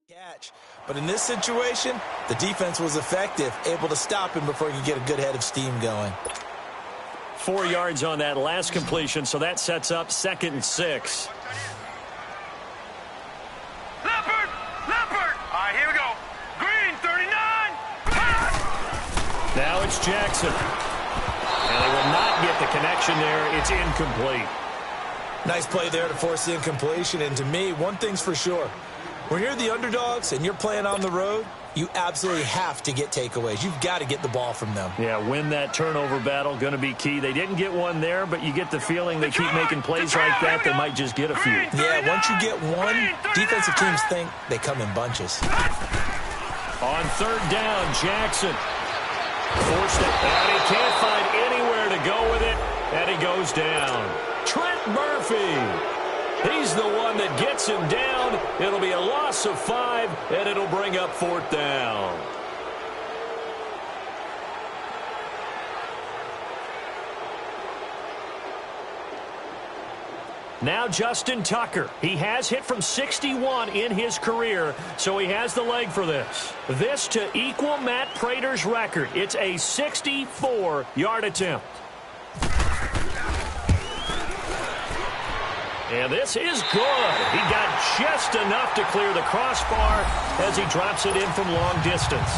Catch. But in this situation, the defense was effective, able to stop him before he could get a good head of steam going. 4 yards on that last completion, so that sets up 2nd and 6. Leopard! Leopard! All right, here we go. Green, 39. Pass! Now it's Jackson. And they will not get the connection there. It's incomplete. Nice play there to force the incompletion. And to me, one thing's for sure. When you're the underdogs and you're playing on the road, you absolutely have to get takeaways. You've got to get the ball from them. Yeah, win that turnover battle, going to be key. They didn't get one there, but you get the feeling they keep making plays like that, they might just get a few. Yeah, once you get one, defensive teams think they come in bunches. On 3rd down, Jackson forced it, and he can't find anywhere to go with it, and he goes down. Trent Murphy. He's the one that gets him down. It'll be a loss of 5, and it'll bring up 4th down. Now Justin Tucker. He has hit from 61 in his career, so he has the leg for this. This to equal Matt Prater's record. It's a 64-yard attempt. And this is good. He got just enough to clear the crossbar as he drops it in from long distance.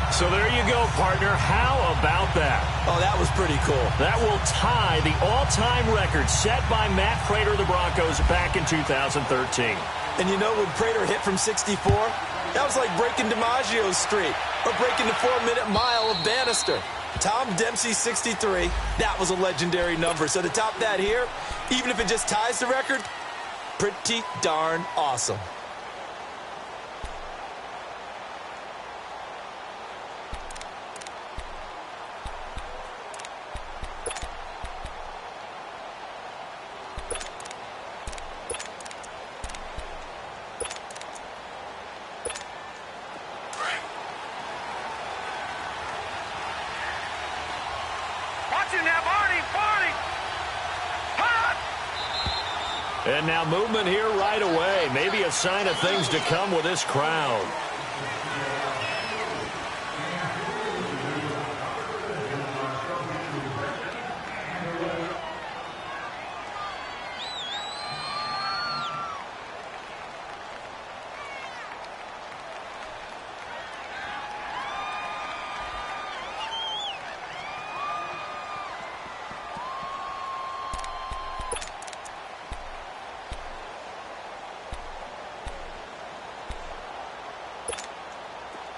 So there you go, partner. How about that? Oh, that was pretty cool. That will tie the all-time record set by Matt Prater of the Broncos back in 2013. And you know, when Prater hit from 64, that was like breaking DiMaggio's streak or breaking the 4-minute mile of Bannister. Tom Dempsey, 63. That was a legendary number. So to top that here, even if it just ties the record, pretty darn awesome. And now movement here right away. Maybe a sign of things to come with this crowd.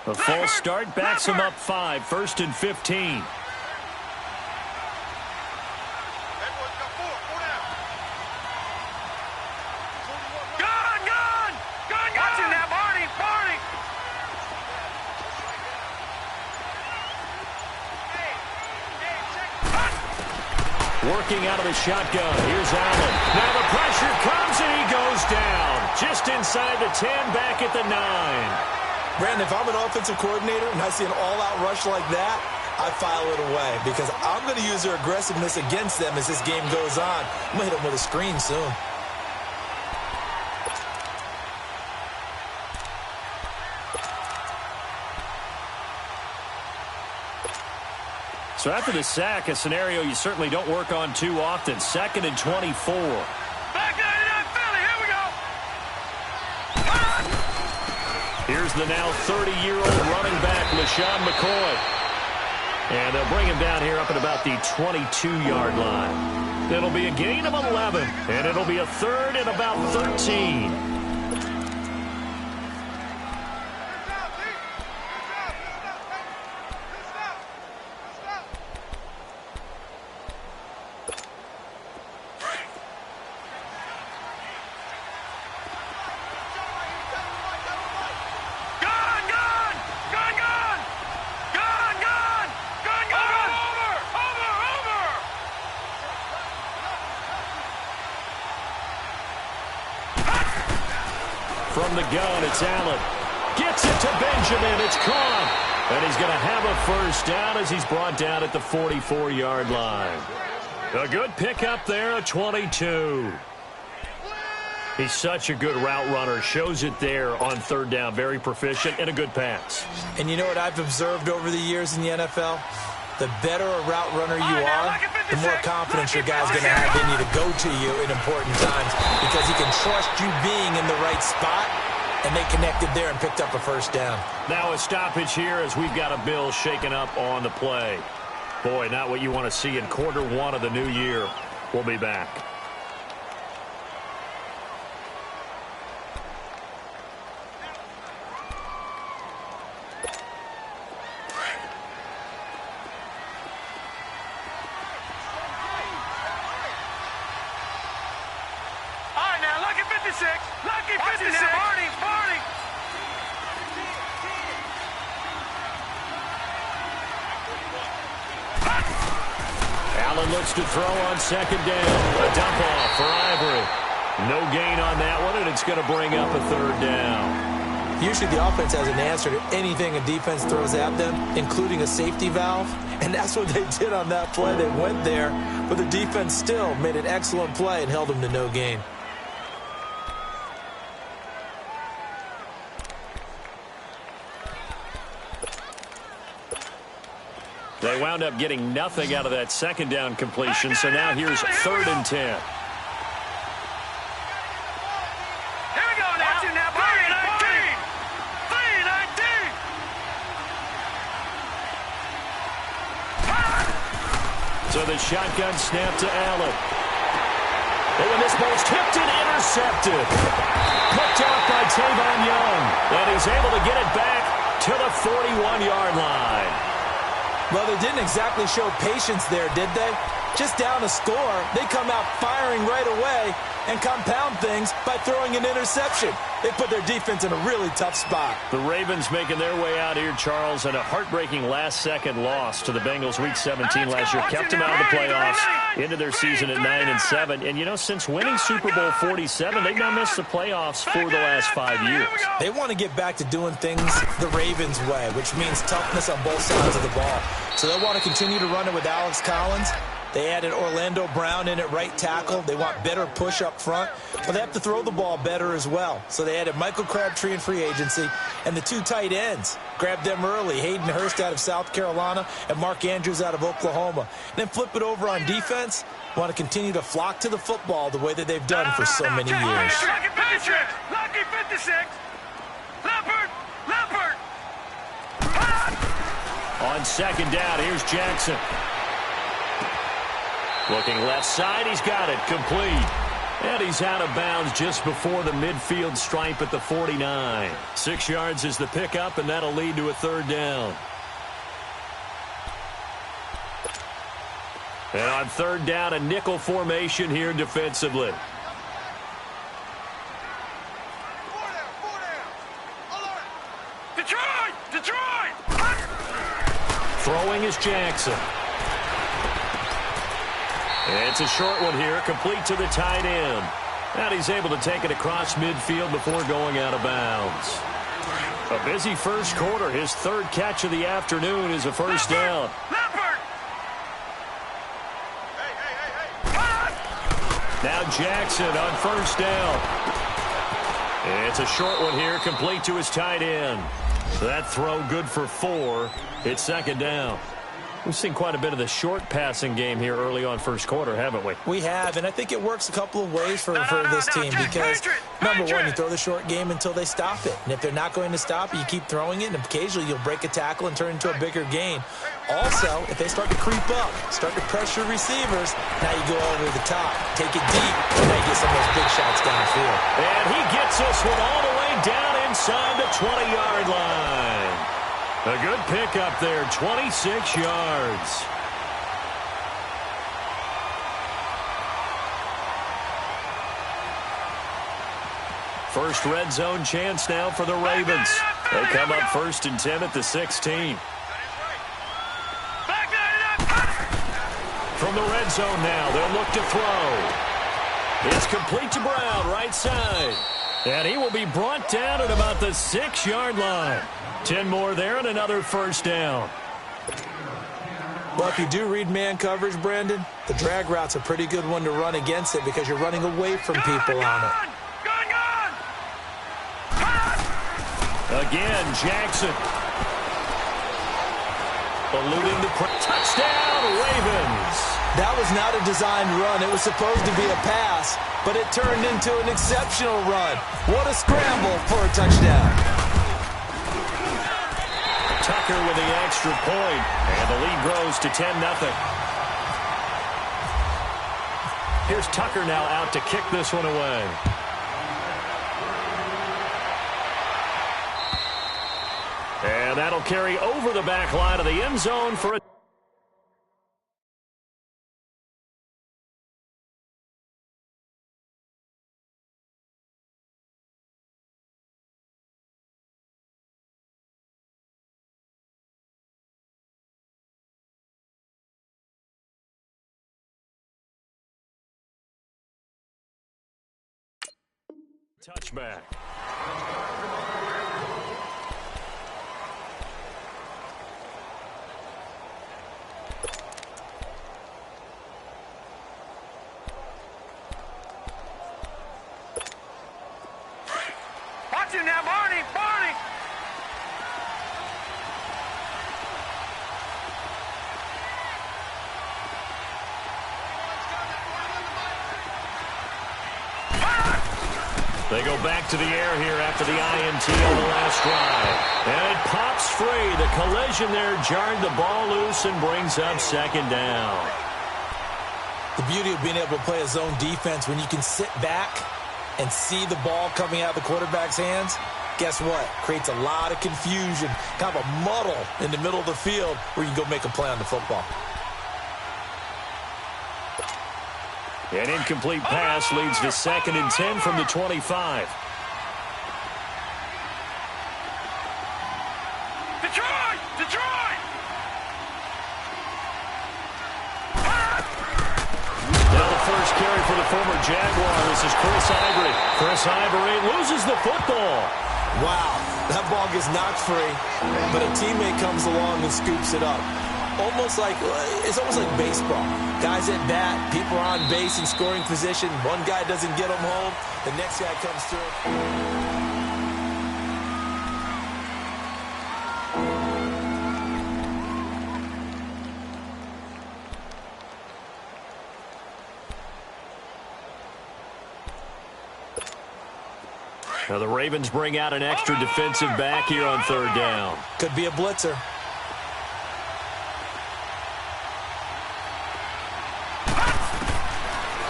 A false start backs him up 5, 1st and 15. Working out of the shotgun. Here's Allen. Now the pressure comes and he goes down. Just inside the 10, back at the 9. Brandon, if I'm an offensive coordinator and I see an all-out rush like that, I file it away because I'm going to use their aggressiveness against them as this game goes on. I'm going to hit them with a screen soon. So after the sack, a scenario you certainly don't work on too often. 2nd and 24. Here's the now 30-year-old running back, LeSean McCoy. And they'll bring him down here up at about the 22-yard line. It'll be a gain of 11, and it'll be a 3rd and about 13. From the gun, it's Allen. Gets it to Benjamin. It's caught. And he's going to have a first down as he's brought down at the 44-yard line. A good pickup there, a 22. He's such a good route runner. Shows it there on third down. Very proficient and a good pass. And you know what I've observed over the years in the NFL? The better a route runner you are, the more confidence your guy's going to have in you to go to you in important times because he can trust you being in the right spot, and they connected there and picked up a first down. Now a stoppage here as we've got a Bill shaken up on the play. Boy, not what you want to see in quarter one of the new year. We'll be back. Allen looks to throw on second down. A dump off for Ivory. No gain on that one, and it's going to bring up a third down. Usually the offense has an answer to anything a defense throws at them, including a safety valve. And that's what they did on that play. They went there, but the defense still made an excellent play and held them to no gain. They wound up getting nothing out of that second down completion, so now here's 3rd and 10. Here we go now. 3-19. 3-19. So the shotgun snap to Allen. And when this ball's tipped and intercepted. Picked off by Tavon Young. And he's able to get it back to the 41-yard line. Well, they didn't exactly show patience there, did they? Just down a score, they come out firing right away and compound things by throwing an interception. They put their defense in a really tough spot. The Ravens making their way out here, Charles, and a heartbreaking last-second loss to the Bengals Week 17 last year. Kept them out of the playoffs into their season at 9-7. And, you know, since winning Super Bowl 47, they've now missed the playoffs for the last 5 years. They want to get back to doing things the Ravens way, which means toughness on both sides of the ball. So they want to continue to run it with Alex Collins. They added Orlando Brown in at right tackle. They want better push up front, but they have to throw the ball better as well. So they added Michael Crabtree in free agency, and the 2 tight ends. Grabbed them early. Hayden Hurst out of South Carolina and Mark Andrews out of Oklahoma. And then flip it over on defense. Want to continue to flock to the football the way that they've done for so many years. Lucky 56. Leopard. On second down, here's Jackson. Looking left side, he's got it, complete. And he's out of bounds just before the midfield stripe at the 49. 6 yards is the pickup, and that'll lead to a third down. And on third down, a nickel formation here defensively. Detroit! Throwing is Jackson. It's a short one here, complete to the tight end. And he's able to take it across midfield before going out of bounds. A busy first quarter. His 3rd catch of the afternoon is a first down. Now Jackson on first down. It's a short one here, complete to his tight end. That throw good for 4. It's second down. We've seen quite a bit of the short passing game here early on first quarter, haven't we? We have, and I think it works a couple of ways for this team because, number one, you throw the short game until they stop it. And if they're not going to stop it, you keep throwing it, and occasionally you'll break a tackle and turn it into a bigger gain. Also, if they start to creep up, start to pressure receivers, now you go over the top, take it deep, and now you get some of those big shots downfield. And he gets this one all the way down inside the 20-yard line. A good pickup there, 26 yards. First red zone chance now for the Ravens. They come up 1st and 10 at the 16. From the red zone now, they'll look to throw. It's complete to Brown, right side. And he will be brought down at about the 6-yard line. 10 more there and another first down. Well, if you do read man coverage, Brandon, the drag route's a pretty good one to run against it because you're running away from people on it. Again, Jackson. Eluding the touchdown, Ravens. That was not a designed run. It was supposed to be a pass, but it turned into an exceptional run. What a scramble for a touchdown. Tucker with the extra point, and the lead grows to 10-0. Here's Tucker now out to kick this one away. And that'll carry over the back line of the end zone for a touchback. Watch him now, Barney! Barney! They go back to the air here after the INT on the last drive. And it pops free. The collision there jarred the ball loose and brings up second down. The beauty of being able to play a zone defense when you can sit back and see the ball coming out of the quarterback's hands, guess what? Creates a lot of confusion, kind of a muddle in the middle of the field where you can go make a play on the football. An incomplete pass leads to 2nd and 10 from the 25. Detroit! Detroit! Now the first carry for the former Jaguar. This is Chris Ivory. Chris Ivory loses the football. Wow, that ball gets knocked free, but a teammate comes along and scoops it up. It's almost like baseball. Guys at bat, people are on base in scoring position. One guy doesn't get them home. The next guy comes through. Now the Ravens bring out an extra defensive back here on 3rd down. Could be a blitzer.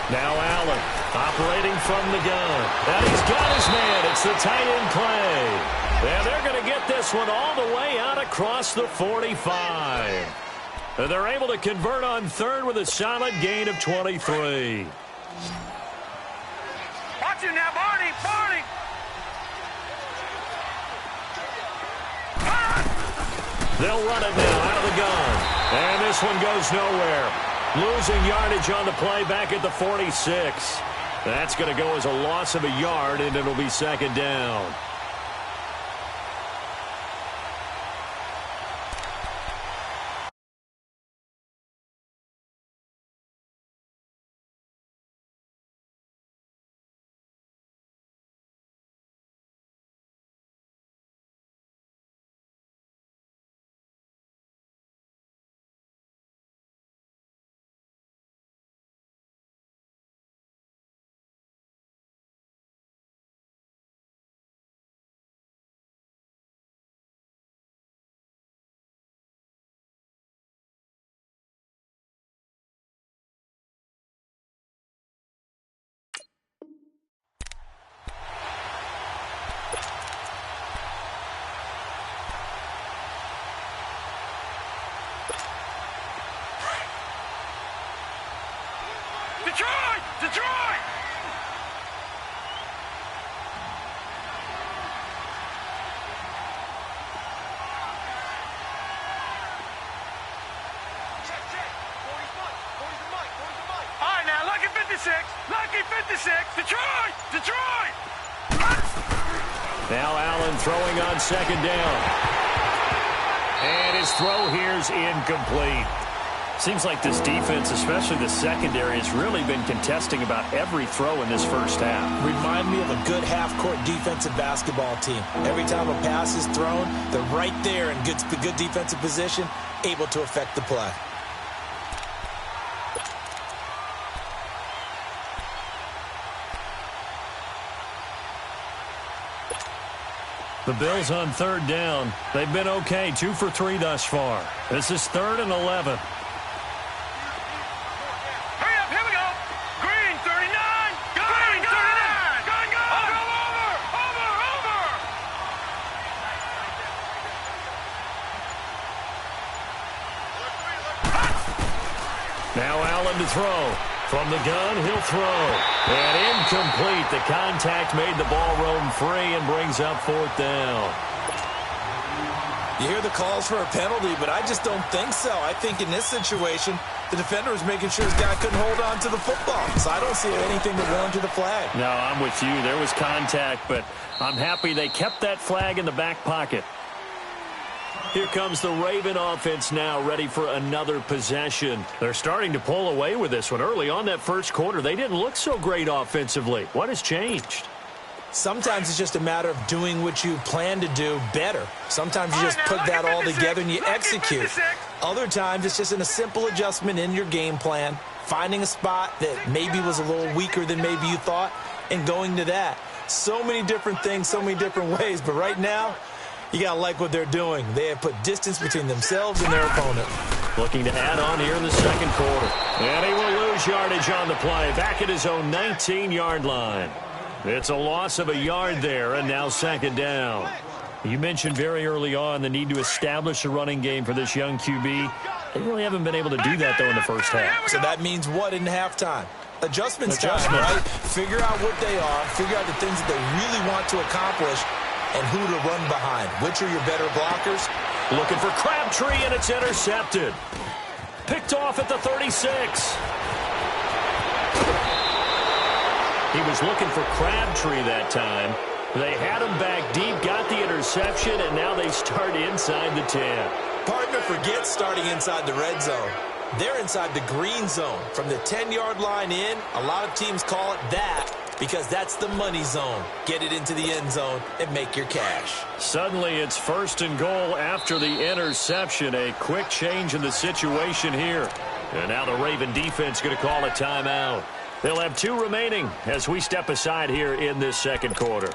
Now Allen operating from the gun. And he's got his man. It's the tight end play. And they're going to get this one all the way out across the 45. And they're able to convert on 3rd with a solid gain of 23. Watch him now, Barney! Barney! They'll run it now out of the gun. And this one goes nowhere. Losing yardage on the play back at the 46. That's going to go as a loss of a yard, and it'll be 2nd down. Detroit! Detroit! All right, now, Lucky 56. Lucky 56. Detroit! Detroit! Now Allen throwing on 2nd down. And his throw here's incomplete. Seems like this defense, especially the secondary, has really been contesting about every throw in this first half. Remind me of a good half-court defensive basketball team. Every time a pass is thrown, they're right there in good defensive position, able to affect the play. The Bills on third down. They've been okay, 2 for 3 thus far. This is 3rd and 11. Hurry up, here we go. Green 39. Green 39. Go. Over. Now Allen to throw. From the gun, he'll throw. And incomplete. The contact made the ball roam free and brings up 4th down. You hear the calls for a penalty, but I just don't think so. I think in this situation, the defender was making sure his guy couldn't hold on to the football. So I don't see anything to warrant to the flag. No, I'm with you. There was contact, but I'm happy they kept that flag in the back pocket. Here comes the Raven offense now, ready for another possession. They're starting to pull away with this one. Early on that first quarter, they didn't look so great offensively. What has changed? Sometimes it's just a matter of doing what you plan to do better. Sometimes you just put that all together and you execute. Other times it's just in a simple adjustment in your game plan, finding a spot that maybe was a little weaker than maybe you thought, and going to that. So many different things, so many different ways, but right now, you got to like what they're doing. They have put distance between themselves and their opponent. Looking to add on here in the second quarter. And he will lose yardage on the play, back at his own 19-yard line. It's a loss of a yard there, and now 2nd down. You mentioned very early on the need to establish a running game for this young QB. They really haven't been able to do that, though, in the first half. So that means what in halftime? Adjustment time, right? Figure out what they are, figure out the things that they really want to accomplish, and who to run behind. Which are your better blockers? Looking for Crabtree, and it's intercepted. Picked off at the 36. He was looking for Crabtree that time. They had him back deep, got the interception, and now they start inside the 10. Partner forgets starting inside the red zone. They're inside the green zone. From the 10-yard line in, a lot of teams call it that, because that's the money zone. Get it into the end zone and make your cash. Suddenly it's 1st and goal after the interception. A quick change in the situation here. And now the Raven defense going to call a timeout. They'll have 2 remaining as we step aside here in this second quarter.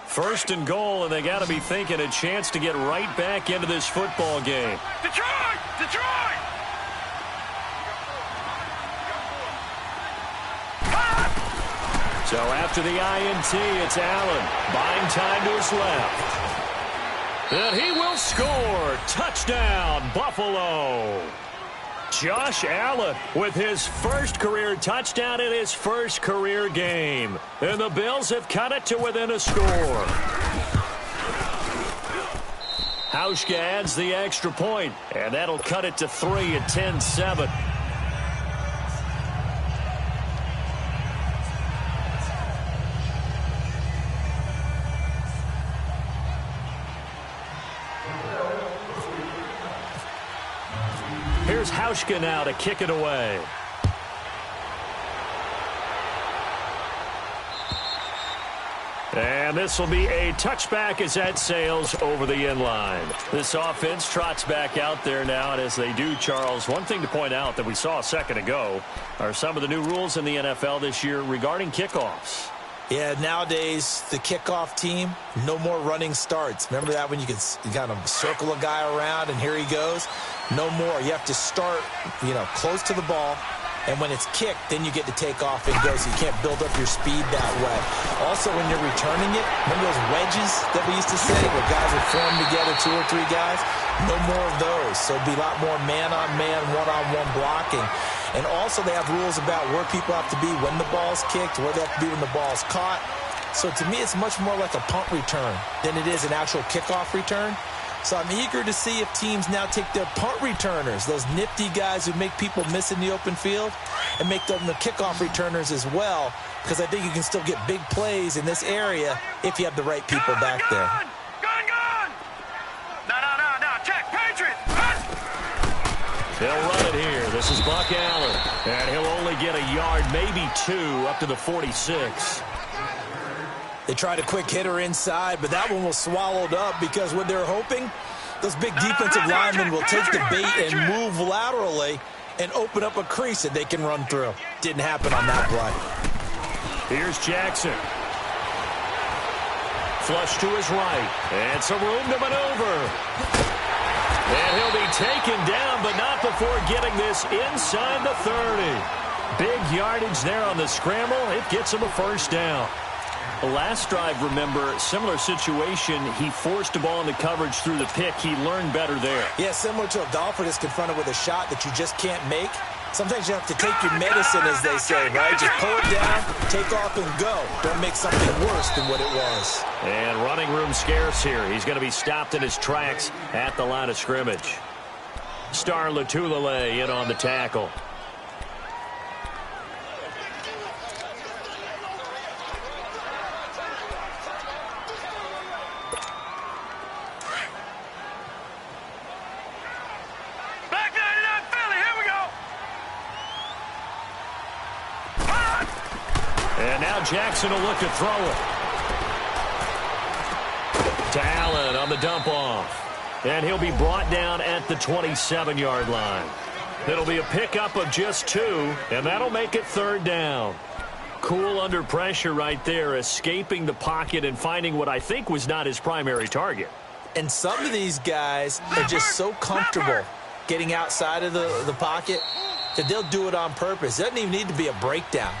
1st and goal, and they got to be thinking a chance to get right back into this football game. Detroit! Detroit! So after the INT, it's Allen. Buying time to his left. And he will score. Touchdown, Buffalo. Josh Allen with his first career touchdown in his first career game. And the Bills have cut it to within a score. Hauschka adds the extra point, and that'll cut it to 3 at 10-7. Here's Hauschka now to kick it away. And this will be a touchback as that sails over the end line. This offense trots back out there now, and as they do, Charles, one thing to point out that we saw a second ago are some of the new rules in the NFL this year regarding kickoffs. Yeah, nowadays, the kickoff team, no more running starts. Remember that when you could kind of circle a guy around and here he goes? No more. You have to start, close to the ball. And when it's kicked, then you get to take off and go, so you can't build up your speed that way. Also, when you're returning it, remember those wedges that we used to say where guys would form together, 2 or 3 guys? No more of those. So it'd be a lot more man-on-man, one-on-one blocking. And also they have rules about where people have to be when the ball's kicked, where they have to be when the ball's caught. So to me, it's much more like a punt return than it is an actual kickoff return. So I'm eager to see if teams now take their punt returners, those nifty guys who make people miss in the open field, and make them the kickoff returners as well, because I think you can still get big plays in this area if you have the right people back there. Gun! No, check, Patriots! They'll run it here. This is Buck Allen. And he'll only get a yard, maybe 2, up to the 46. They tried a quick hitter inside, but that one was swallowed up because what they're hoping, those big defensive linemen will take the bait and move laterally and open up a crease that they can run through. Didn't happen on that play. Here's Jackson. Flush to his right. And some room to maneuver. And he'll be taken down, but not before getting this inside the 30. Big yardage there on the scramble. It gets him a first down. The last drive, remember, similar situation. He forced the ball into coverage through the pick. He learned better there. Yeah, similar to a golfer that's confronted with a shot that you just can't make. Sometimes you have to take your medicine, as they say, right? Just pull it down, take off, and go. Don't make something worse than what it was. And running room scarce here. He's going to be stopped in his tracks at the line of scrimmage. Star Lotulelei in on the tackle. And now Jackson will look to throw it. To Allen on the dump off. And he'll be brought down at the 27-yard line. It'll be a pickup of just 2, and that'll make it third down. Cool under pressure right there, escaping the pocket and finding what I think was not his primary target. And some of these guys are just so comfortable getting outside of the pocket that they'll do it on purpose. It doesn't even need to be a breakdown.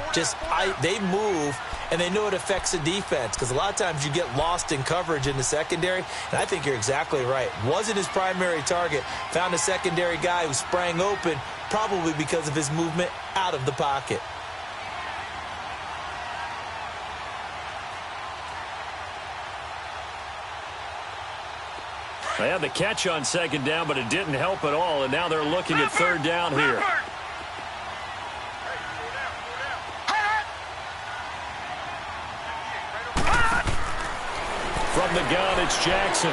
They move, and they know it affects the defense because a lot of times you get lost in coverage in the secondary, and I think you're exactly right. Wasn't his primary target. Found a secondary guy who sprang open, probably because of his movement out of the pocket. They had the catch on second down, but it didn't help at all, and now they're looking at third down here. From the gun, it's Jackson.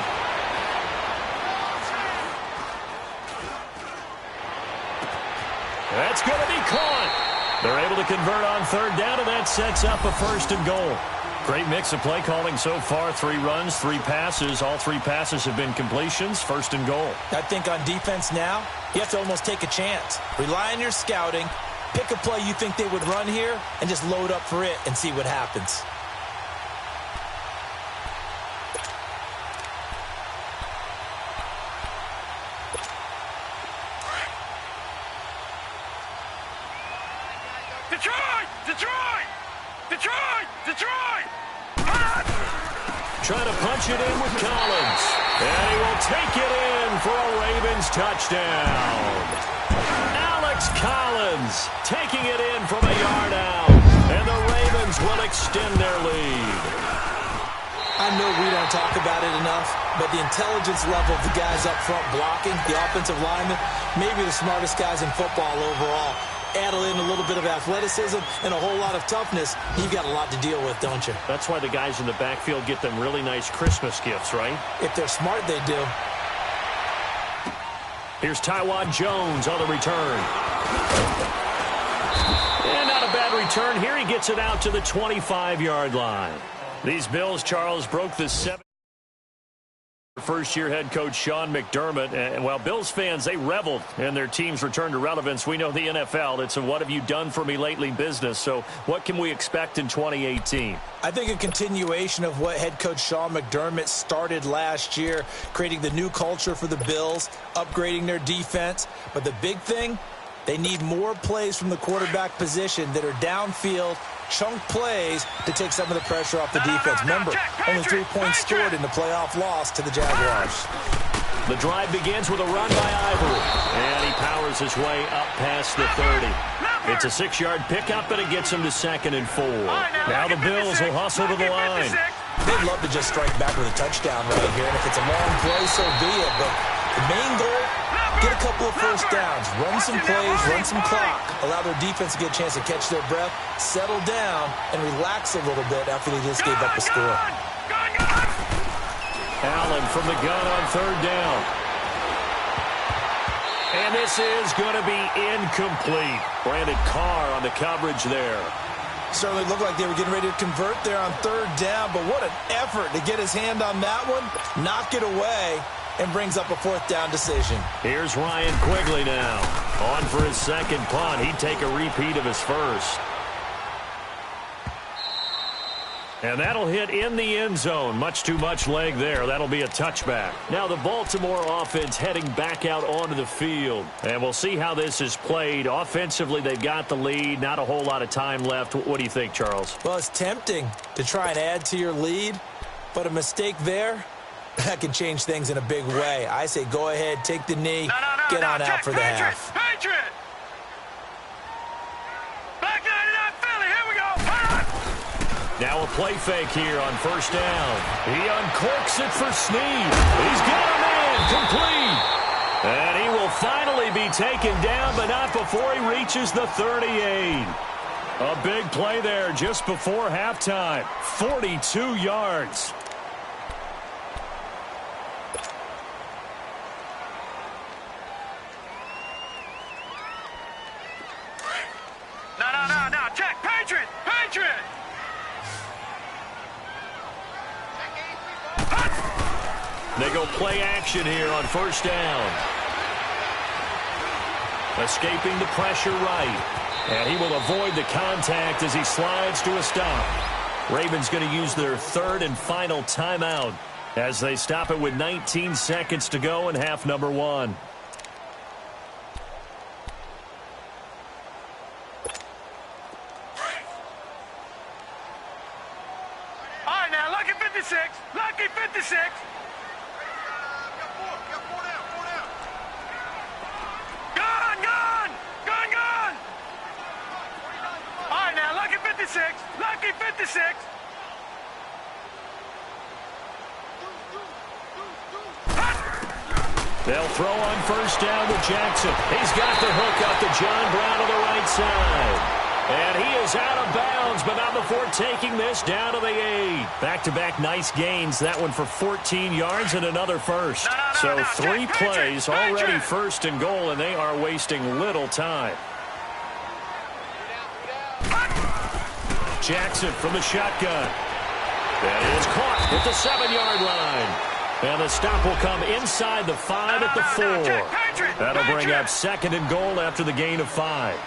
That's going to be caught. They're able to convert on third down, and that sets up a first and goal. Great mix of play calling so far. 3 runs, 3 passes. All 3 passes have been completions. First and goal. I think on defense now, you have to almost take a chance. Rely on your scouting. Pick a play you think they would run here and just load up for it and see what happens. Detroit! Detroit! Detroit! Detroit! Trying to punch it in with Collins. And he will take it in for a Ravens touchdown. Alex Collins taking it in from a yard out. And the Ravens will extend their lead. I know we don't talk about it enough, but the intelligence level of the guys up front blocking, the offensive linemen, maybe the smartest guys in football overall. Add in a little bit of athleticism and a whole lot of toughness, you've got a lot to deal with, don't you? That's why the guys in the backfield get them really nice Christmas gifts, right? If they're smart, they do. Here's Taiwan Jones on the return. And not a bad return here. He gets it out to the 25-yard line. These Bills, Charles, broke the 7. First-year head coach Sean McDermott. And while Bills fans, they reveled in their team's return to relevance. We know the NFL, it's a what have you done for me lately business. So what can we expect in 2018? I think a continuation of what head coach Sean McDermott started last year, creating the new culture for the Bills, upgrading their defense. But the big thing, they need more plays from the quarterback position that are downfield, chunk plays to take some of the pressure off the defense. Remember, only 3 points scored in the playoff loss to the Jaguars. The drive begins with a run by Ivory. And he powers his way up past the 30. It's a 6-yard pickup, and it gets him to 2nd and 4. Now the Bills will hustle to the line. They'd love to just strike back with a touchdown right here. And if it's a long play, so be it. But the main goal, get a couple of first downs, run some plays, run some clock, allow their defense to get a chance to catch their breath, settle down, and relax a little bit after they just gave up a score. Allen from the gun on third down. And this is going to be incomplete. Brandon Carr on the coverage there. Certainly looked like they were getting ready to convert there on third down, but what an effort to get his hand on that one, knock it away, and brings up a fourth down decision. Here's Ryan Quigley now. On for his second punt. He'd take a repeat of his first. And that'll hit in the end zone. Much too much leg there. That'll be a touchback. Now the Baltimore offense heading back out onto the field. And we'll see how this is played. Offensively, they've got the lead. Not a whole lot of time left. What do you think, Charles? Well, it's tempting to try and add to your lead, but a mistake there, that can change things in a big way. I say go ahead, take the knee, get on out for the half. Patriot! Back 99 Philly, here we go! Now a play fake here on first down. He uncorks it for Snead. He's got a man complete. And he will finally be taken down, but not before he reaches the 38. A big play there just before halftime. 42 yards. No, check, Patriot! Patriot! They go play action here on first down. Escaping the pressure right. And he will avoid the contact as he slides to a stop. Ravens going to use their third and final timeout as they stop it with 19 seconds to go in half number one. All right, now, lucky 56. Lucky 56. Gun! All right, now, lucky 56. Lucky 56. They'll throw on first down to Jackson. He's got the hook up to John Brown on the right side. And he is out of bounds, but not before taking this down to the 8. Back-to-back nice gains. That one for 14 yards and another first. So 3 plays, already first and goal, and they are wasting little time. Jackson from the shotgun. That is caught at the 7-yard line. And the stop will come inside the 5 at the 4. That'll bring up second and goal after the gain of 5.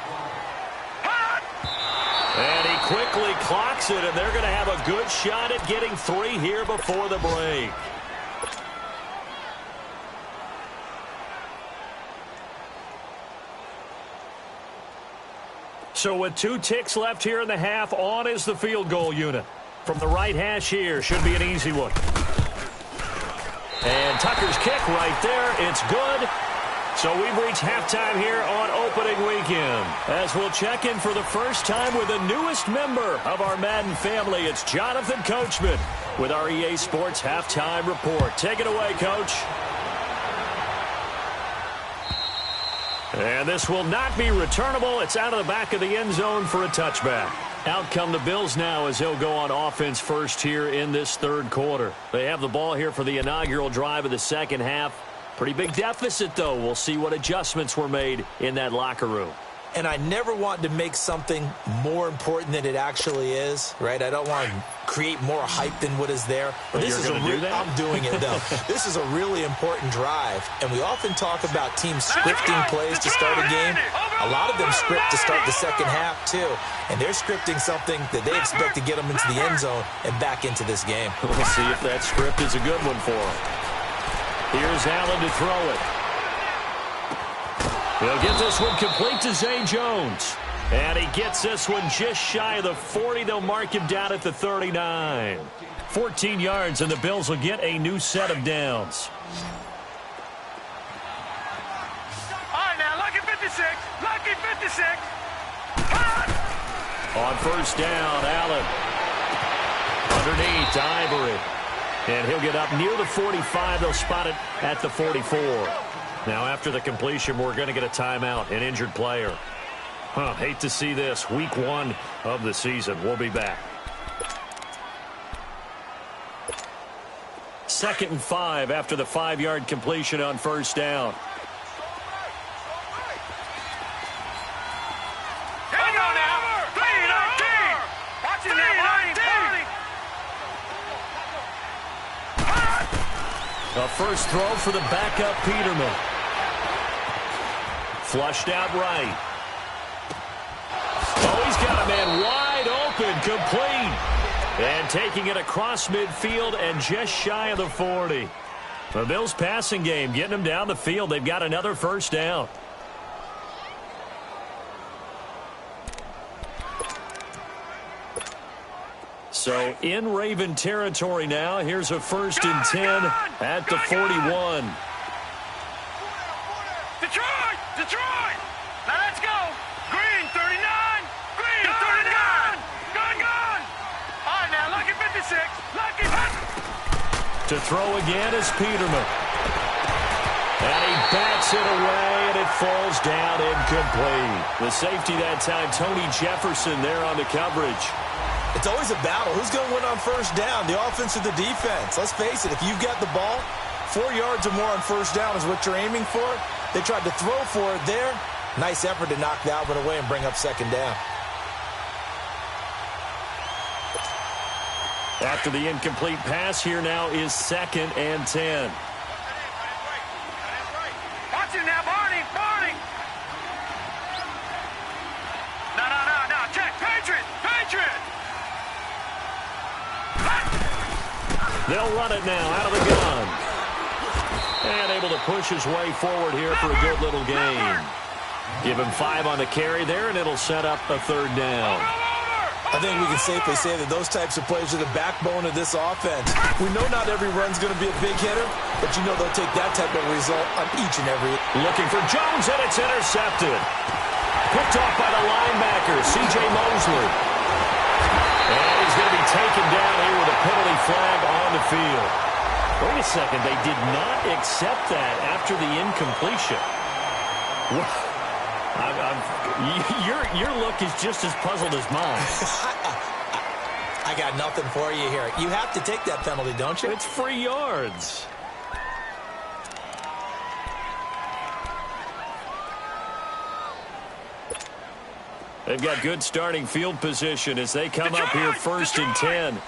And he quickly clocks it, and they're going to have a good shot at getting 3 here before the break. So with 2 ticks left here in the half, on is the field goal unit. From the right hash here, should be an easy one. And Tucker's kick right there. It's good. So we've reached halftime here on opening weekend. As we'll check in for the first time with the newest member of our Madden family, it's Jonathan Coachman with our EA Sports Halftime Report. Take it away, Coach. And this will not be returnable. It's out of the back of the end zone for a touchback. Out come the Bills now as they'll go on offense first here in this third quarter. They have the ball here for the inaugural drive of the second half. Pretty big deficit, though. We'll see what adjustments were made in that locker room. And I never want to make something more important than it actually is, right? I don't want to create more hype than what is there. But this is I'm doing it, though. This is a really important drive. And we often talk about teams scripting plays to start a game. A lot of them script to start the second half, too. And they're scripting something that they expect to get them into the end zone and back into this game. We'll see if that script is a good one for them. Here's Allen to throw it. He'll get this one complete to Zay Jones. And he gets this one just shy of the 40. They'll mark him down at the 39. 14 yards, and the Bills will get a new set of downs. All right, now, lucky 56. Lucky 56. On first down, Allen. Underneath to Ivory. And he'll get up near the 45. They'll spot it at the 44. Now, after the completion, we're going to get a timeout, an injured player. Hate to see this. Week 1 of the season. We'll be back. 2nd and 5 after the 5-yard completion on first down. A first throw for the backup Peterman. Flushed out right. Oh, he's got a man wide open, complete. And taking it across midfield and just shy of the 40. The Bills passing game, getting them down the field. They've got another first down. So in Raven territory now. Here's a first and 10 at the 41. Detroit! Now let's go! Green, 39! Green, 39! Gun! All right, now, lucky 56. Lucky. To throw again is Peterman. And he bats it away, and it falls down incomplete. The safety that time, Tony Jefferson there on the coverage. It's always a battle. Who's going to win on first down, the offense or the defense? Let's face it, if you've got the ball, 4 yards or more on first down is what you're aiming for. They tried to throw for it there. Nice effort to knock that one away and bring up second down. After the incomplete pass, here now is second and 10. Watch it now, Barney! No, check, Patriot! They'll run it now out of the gun. And able to push his way forward here for a good little gain. Give him 5 on the carry there, and it'll set up a third down. I think we can safely say that those types of plays are the backbone of this offense. We know not every run's going to be a big hitter, but you know they'll take that type of result on each and every. Looking for Jones, and it's intercepted. Picked off by the linebacker, C.J. Mosley. And he's going to be taken down here with a penalty flag on the field. Wait a second, they did not accept that after the incompletion. Your look is just as puzzled as mine. I got nothing for you here. You have to take that penalty, don't you? It's free yards. They've got good starting field position as they come up here first and 10.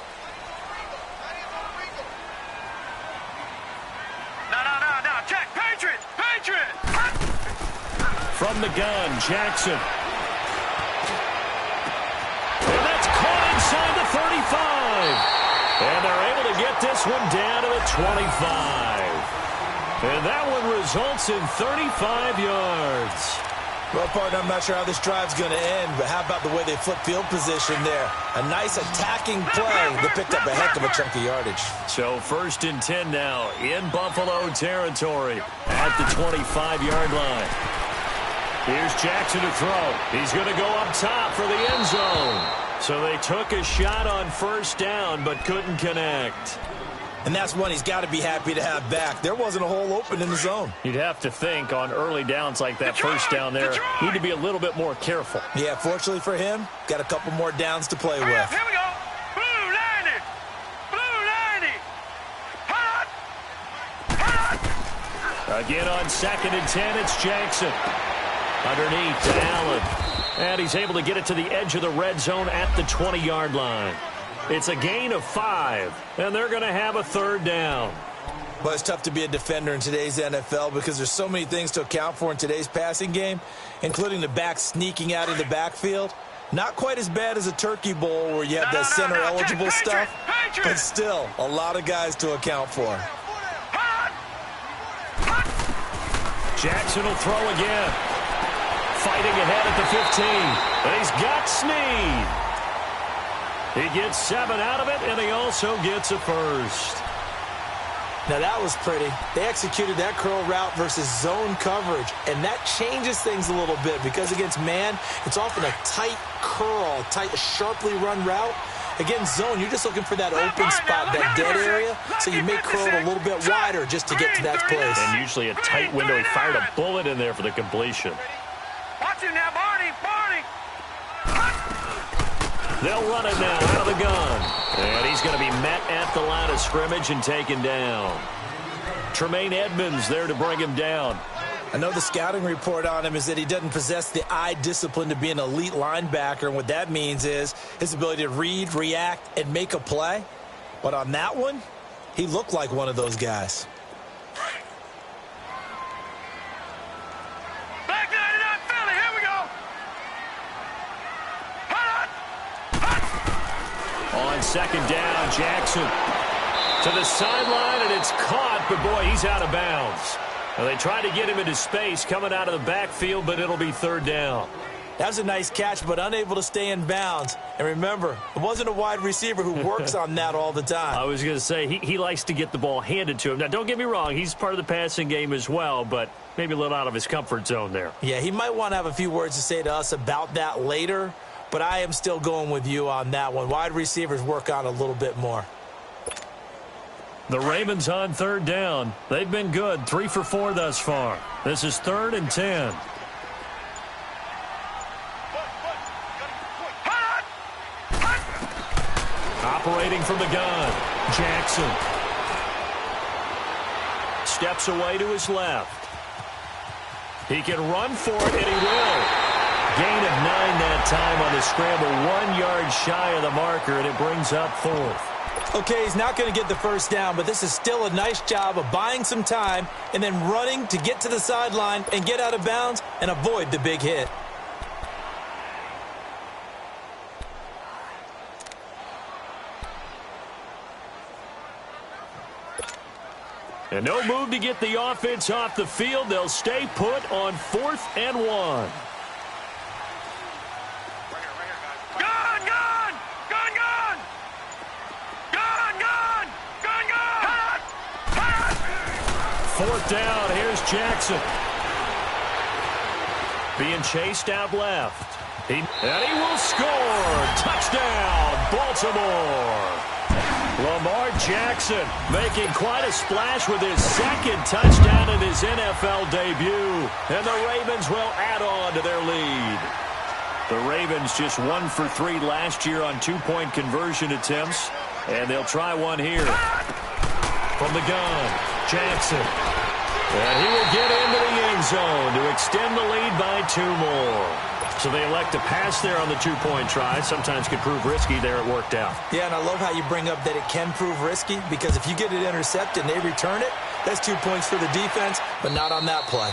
No, check, Patriot! From the gun, Jackson. And that's caught inside the 35. And they're able to get this one down to the 25. And that one results in 35 yards. Well, partner, I'm not sure how this drive's going to end, but how about the way they flip field position there? A nice attacking play that picked up a heck of a chunk of yardage. So first and 10 now in Buffalo territory at the 25-yard line. Here's Jackson to throw. He's going to go up top for the end zone. So they took a shot on first down but couldn't connect. And that's one he's got to be happy to have back. There wasn't a hole open in the zone. You'd have to think on early downs like that first down there, need to be a little bit more careful. Yeah, fortunately for him, got a couple more downs to play with. Here we go. Blue 90. Hot. Again on second and 10, it's Jackson. Underneath to Allen. And he's able to get it to the edge of the red zone at the 20-yard line. It's a gain of 5, and they're going to have a third down. But it's tough to be a defender in today's NFL because there's so many things to account for in today's passing game, including the back sneaking out of the backfield. Not quite as bad as a Turkey Bowl where you have that center-eligible stuff, but still a lot of guys to account for. Jackson will throw again. Fighting ahead at the 15. And he's got Snead. He gets 7 out of it, and he also gets a first. Now, that was pretty. They executed that curl route versus zone coverage, and that changes things a little bit because against man, it's often a tight curl, tight, sharply run route. Against zone, you're just looking for that open spot, that dead area, so you may curl it a little bit wider just to get to that place. And usually a tight window. He fired a bullet in there for the completion. Watch him now, Barney. They'll run it now out of the gun. And he's going to be met at the line of scrimmage and taken down. Tremaine Edmonds there to bring him down. I know the scouting report on him is that he doesn't possess the eye discipline to be an elite linebacker. And what that means is his ability to read, react, and make a play. But on that one, he looked like one of those guys. on second down. Jackson to the sideline, and it's caught, but boy, he's out of bounds. Well, they tried to get him into space coming out of the backfield, but it'll be third down. That was a nice catch, but unable to stay in bounds. And remember, it wasn't a wide receiver who works on that all the time. I was going to say, he likes to get the ball handed to him. Now, don't get me wrong, he's part of the passing game as well, but maybe a little out of his comfort zone there. Yeah, he might want to have a few words to say to us about that later, but I am still going with you on that one. Wide receivers work on a little bit more. The Ravens on third down. They've been good, 3 for 4 thus far. This is 3rd and 10. Operating from the gun, Jackson. Steps away to his left. He can run for it, and he will. Gain of 9 that time on the scramble, 1 yard shy of the marker, and it brings up 4th. Okay, he's not going to get the first down, but this is still a nice job of buying some time and then running to get to the sideline and get out of bounds and avoid the big hit. And no move to get the offense off the field. They'll stay put on 4th and 1. Gun, gun! Gun, gun! Gun, gun! Gun, gun! Hot! Hot! 4th down. Here's Jackson. Being chased out left. And he will score. Touchdown, Baltimore. Lamar Jackson making quite a splash with his 2nd touchdown in his NFL debut. And the Ravens will add on to their lead. The Ravens just 1 for 3 last year on 2-point conversion attempts. And they'll try one here. From the gun, Jackson. And he will get into the end zone to extend the lead by 2 more. So they elect to pass there on the 2-point try. Sometimes could prove risky. There it worked out. Yeah, and I love how you bring up that it can prove risky, because if you get it intercepted and they return it, that's 2 points for the defense, but not on that play.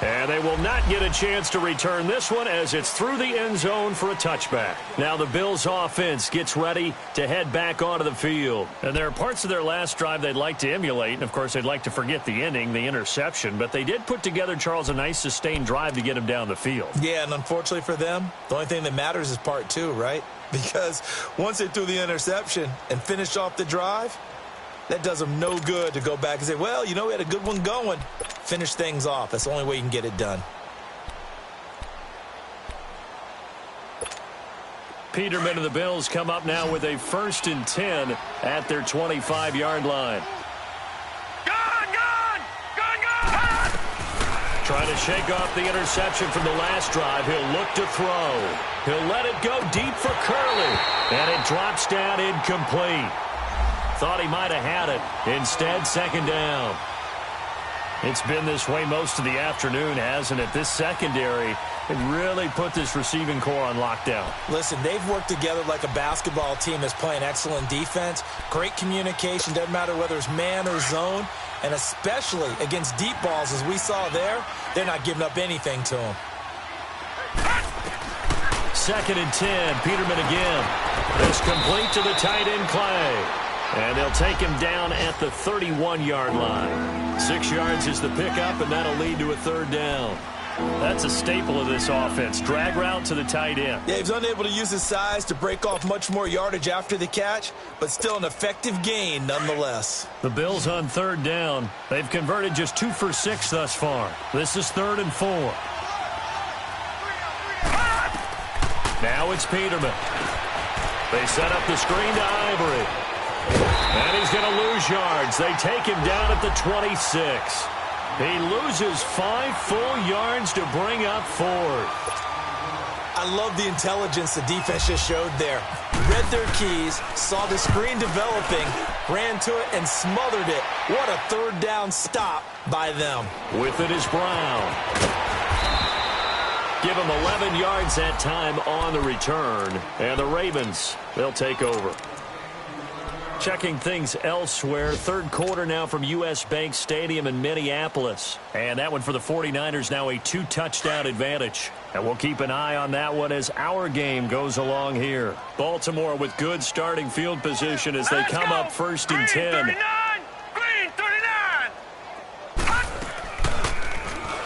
And they will not get a chance to return this one as it's through the end zone for a touchback. Now the Bills offense gets ready to head back onto the field. And there are parts of their last drive they'd like to emulate. And, of course, they'd like to forget the ending, the interception. But they did put together, Charles, a nice sustained drive to get him down the field. Yeah, and unfortunately for them, the only thing that matters is part 2, right? Because once they threw the interception and finished off the drive, that does them no good to go back and say, well, you know, we had a good one going. Finish things off. That's the only way you can get it done. Peterman and the Bills come up now with a 1st and 10 at their 25-yard line. Gun, gun! Gun, gun! Trying to shake off the interception from the last drive. He'll look to throw. He'll let it go deep for Curley. And it drops down incomplete. Thought he might have had it. Instead, 2nd down. It's been this way most of the afternoon, hasn't it? This secondary it really put this receiving core on lockdown. Listen, they've worked together like a basketball team that's playing excellent defense. Great communication. Doesn't matter whether it's man or zone. And especially against deep balls, as we saw there, they're not giving up anything to them. 2nd and 10. Peterman again. It's complete to the tight end, Clay. And they'll take him down at the 31-yard line. 6 yards is the pickup, and that'll lead to a 3rd down. That's a staple of this offense. Drag route to the tight end. Yeah, he's unable to use his size to break off much more yardage after the catch, but still an effective gain nonetheless. The Bills on 3rd down. They've converted just 2 for 6 thus far. This is 3rd and 4. Now it's Peterman. They set up the screen to Ivory. And he's going to lose yards. They take him down at the 26. He loses 5 full yards to bring up 4th. I love the intelligence the defense just showed there. Read their keys, saw the screen developing, ran to it, and smothered it. What a 3rd down stop by them. With it is Brown. Give him 11 yards that time on the return. And the Ravens, they'll take over. Checking things elsewhere. Third quarter now from U.S. Bank Stadium in Minneapolis. And that one for the 49ers now a 2-touchdown advantage. And we'll keep an eye on that one as our game goes along here. Baltimore with good starting field position as they come up first and 10. 39! Green 39!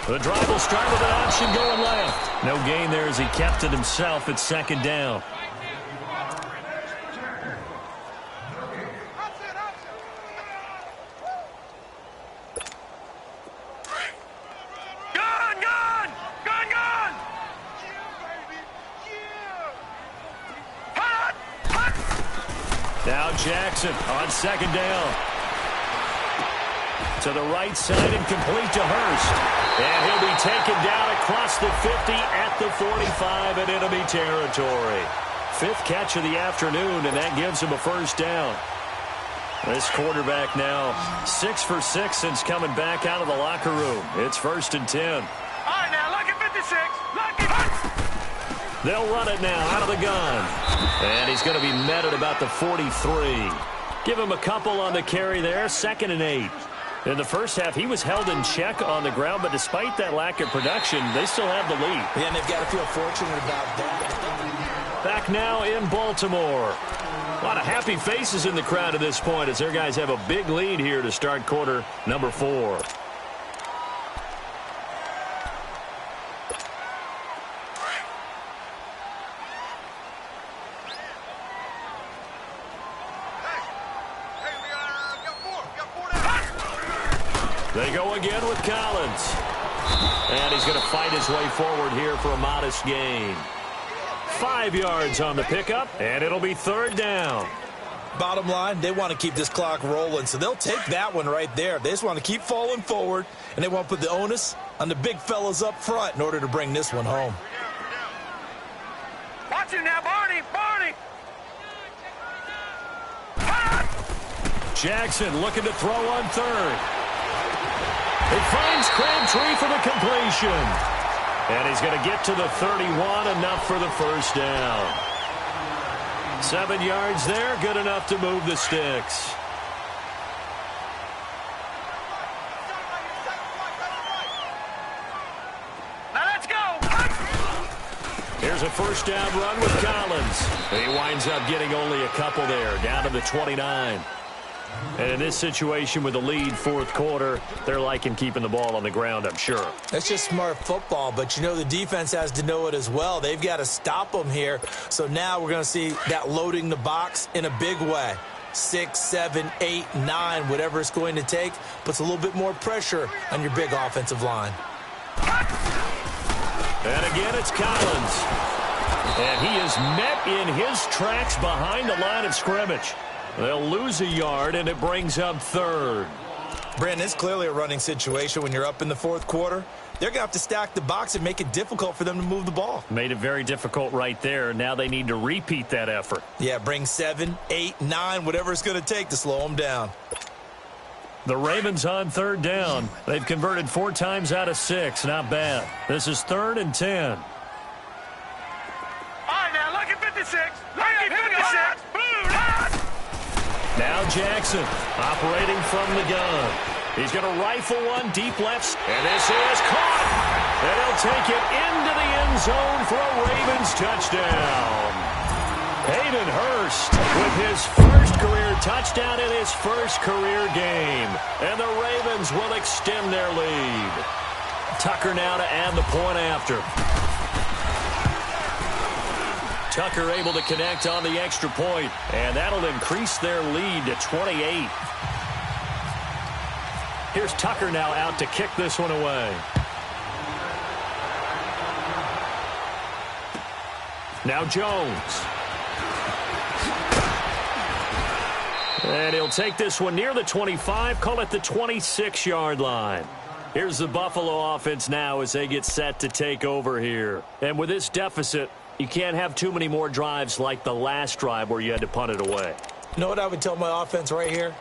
The drive will start with an option going left. No gain there as he kept it himself at second down. Now Jackson on second down. To the right side and complete to Hurst. And he'll be taken down across the 50 at the 45 in enemy territory. 5th catch of the afternoon, and that gives him a first down. This quarterback now 6 for 6 since coming back out of the locker room. It's first and 10. All right, now, lucky 56. Lucky. They'll run it now out of the gun. And he's going to be met at about the 43. Give him a couple on the carry there. 2nd and 8. In the first half, he was held in check on the ground, but despite that lack of production, they still have the lead. Yeah, and they've got to feel fortunate about that. Back now in Baltimore. A lot of happy faces in the crowd at this point as their guys have a big lead here to start quarter number 4. They go again with Collins. And he's going to fight his way forward here for a modest gain. 5 yards on the pickup, and it'll be 3rd down. Bottom line, they want to keep this clock rolling, so they'll take that one right there. They just want to keep falling forward, and they want to put the onus on the big fellas up front in order to bring this one home. Watch it now, Barney. Barney. Jackson looking to throw on 3rd. He finds Crabtree for the completion. And he's going to get to the 31, enough for the first down. 7 yards there, good enough to move the sticks. Now let's go. Here's a first down run with Collins. He winds up getting only a couple there, down to the 29. And in this situation with the lead 4th quarter, they're liking keeping the ball on the ground, I'm sure. That's just smart football, but you know the defense has to know it as well. They've got to stop them here. So now we're going to see that loading the box in a big way. 6, 7, 8, 9, whatever it's going to take, puts a little bit more pressure on your big offensive line. And again, it's Collins. And he is met in his tracks behind the line of scrimmage. They'll lose a yard, and it brings up 3rd. Brandon, it's clearly a running situation when you're up in the 4th quarter. They're going to have to stack the box and make it difficult for them to move the ball. Made it very difficult right there. Now they need to repeat that effort. Yeah, bring 7, 8, 9, whatever it's going to take to slow them down. The Ravens on 3rd down. They've converted 4 times out of 6. Not bad. This is 3rd and 10. All right, now, lucky 56. Lucky 56. Now Jackson operating from the gun. He's going to rifle one deep left. And this is caught. And he'll take it into the end zone for a Ravens touchdown. Hayden Hurst with his first career touchdown in his first career game. And the Ravens will extend their lead. Tucker now to add the point after. Tucker able to connect on the extra point, and that'll increase their lead to 28. Here's Tucker now out to kick this one away. Now Jones. And he'll take this one near the 25, call it the 26-yard line. Here's the Buffalo offense now as they get set to take over here. And with this deficit, you can't have too many more drives like the last drive where you had to punt it away. You know what I would tell my offense right here?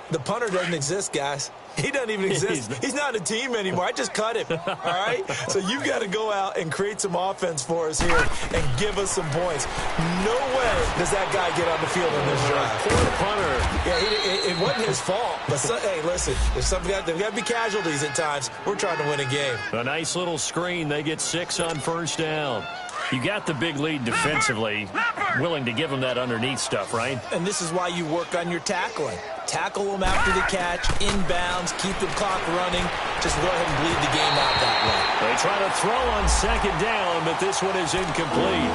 The punter doesn't exist, guys. He doesn't even exist. He's not a team anymore. I just cut him, all right? So you've got to go out and create some offense for us here and give us some points. No way does that guy get on the field in this drive. Poor punter. Yeah, it wasn't his fault. But, hey, listen, there's got to be casualties at times. We're trying to win a game. A nice little screen. They get 6 on first down. You got the big lead defensively, willing to give them that underneath stuff, right? And this is why you work on your tackling. Tackle them after the catch, inbounds, keep the clock running. Just go ahead and bleed the game out that way. They try to throw on second down, but this one is incomplete.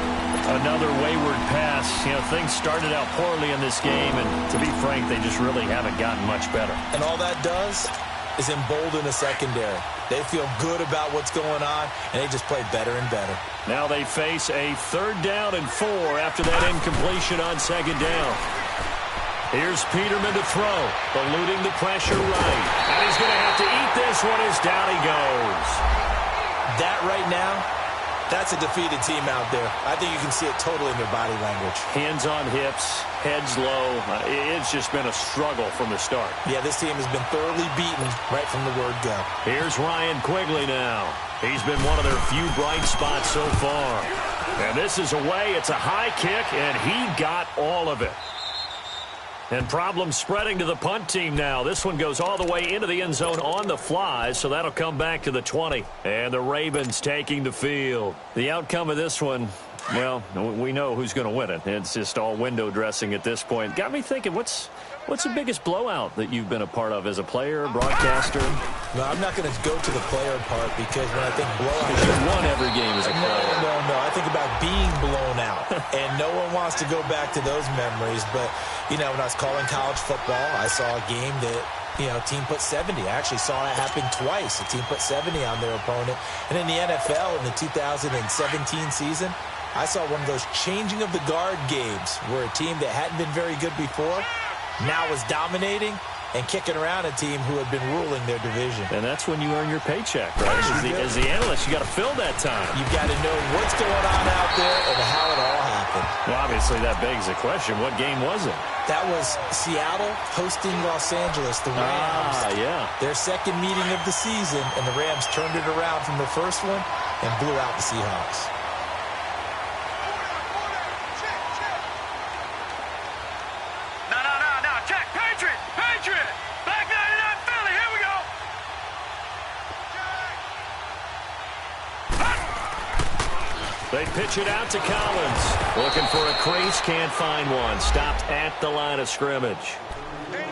Another wayward pass. Things started out poorly in this game, and to be frank, they just really haven't gotten much better. And all that does is embolden the secondary. They feel good about what's going on, and they just play better and better. Now they face a 3rd down and 4 after that incompletion on second down. Here's Peterman to throw, eluding the pressure right. And he's going to have to eat this one as down he goes. That right now, that's a defeated team out there. I think you can see it totally in their body language. Hands on hips, heads low. It's just been a struggle from the start. Yeah, this team has been thoroughly beaten right from the word go. Here's Ryan Quigley now. He's been one of their few bright spots so far. And this is away. It's a high kick, and he got all of it. And problems spreading to the punt team now. This one goes all the way into the end zone on the fly, so that'll come back to the 20. And the Ravens taking the field. The outcome of this one, well, we know who's going to win it. It's just all window dressing at this point. Got me thinking, what's the biggest blowout that you've been a part of as a player, broadcaster? No, I'm not going to go to the player part because when I think blowout... You've won every game as a player. No. I think about being blown out. And no one wants to go back to those memories. But, when I was calling college football, I saw a game that, team put 70. I actually saw it happen twice. A team put 70 on their opponent. And in the NFL, in the 2017 season, I saw one of those changing of the guard games where a team that hadn't been very good before now was dominating and kicking around a team who had been ruling their division. And that's when you earn your paycheck, right? As the analyst, you got to fill that time. You've got to know what's going on out there and how it all happened. Well, obviously, that begs the question, what game was it? That was Seattle hosting Los Angeles, the Rams. Yeah. Their second meeting of the season, and the Rams turned it around from the first one and blew out the Seahawks. They pitch it out to Collins. Looking for a crease, can't find one. Stopped at the line of scrimmage.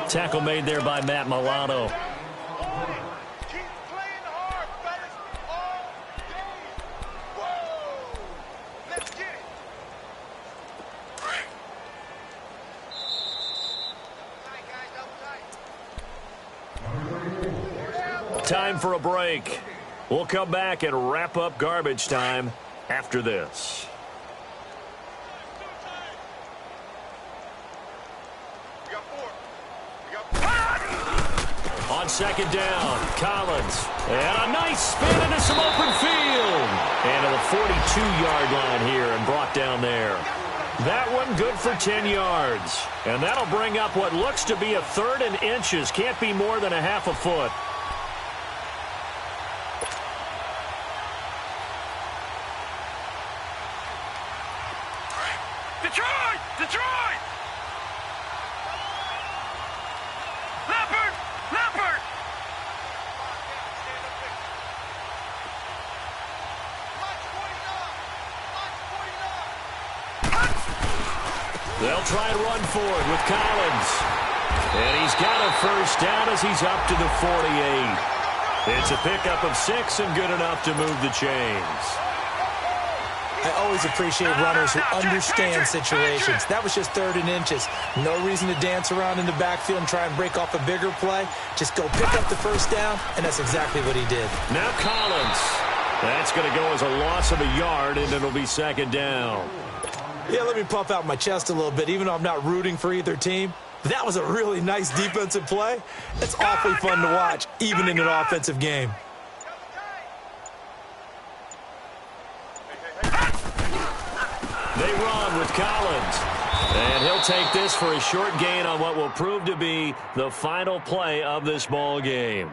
Tackle made there by Matt Milano. Time for a break. We'll come back and wrap up garbage time after this. On second down, Collins. And a nice spin into some open field. And to the 42-yard line here and brought down there. That one good for 10 yards. And that'll bring up what looks to be a 3rd and inches. Can't be more than a half a foot. Detroit! Leopard! They'll try and run for it with Collins. And he's got a first down as he's up to the 48. It's a pickup of 6 and good enough to move the chains. I always appreciate runners who understand situations. That was just 3rd and inches. No reason to dance around in the backfield and try and break off a bigger play. Just go pick up the first down, and that's exactly what he did. Now Collins. That's going to go as a loss of a yard, and it'll be 2nd down. Yeah, let me puff out my chest a little bit, even though I'm not rooting for either team. That was a really nice defensive play. It's awfully fun to watch, even in an offensive game. They run with Collins. And he'll take this for a short gain on what will prove to be the final play of this ball game.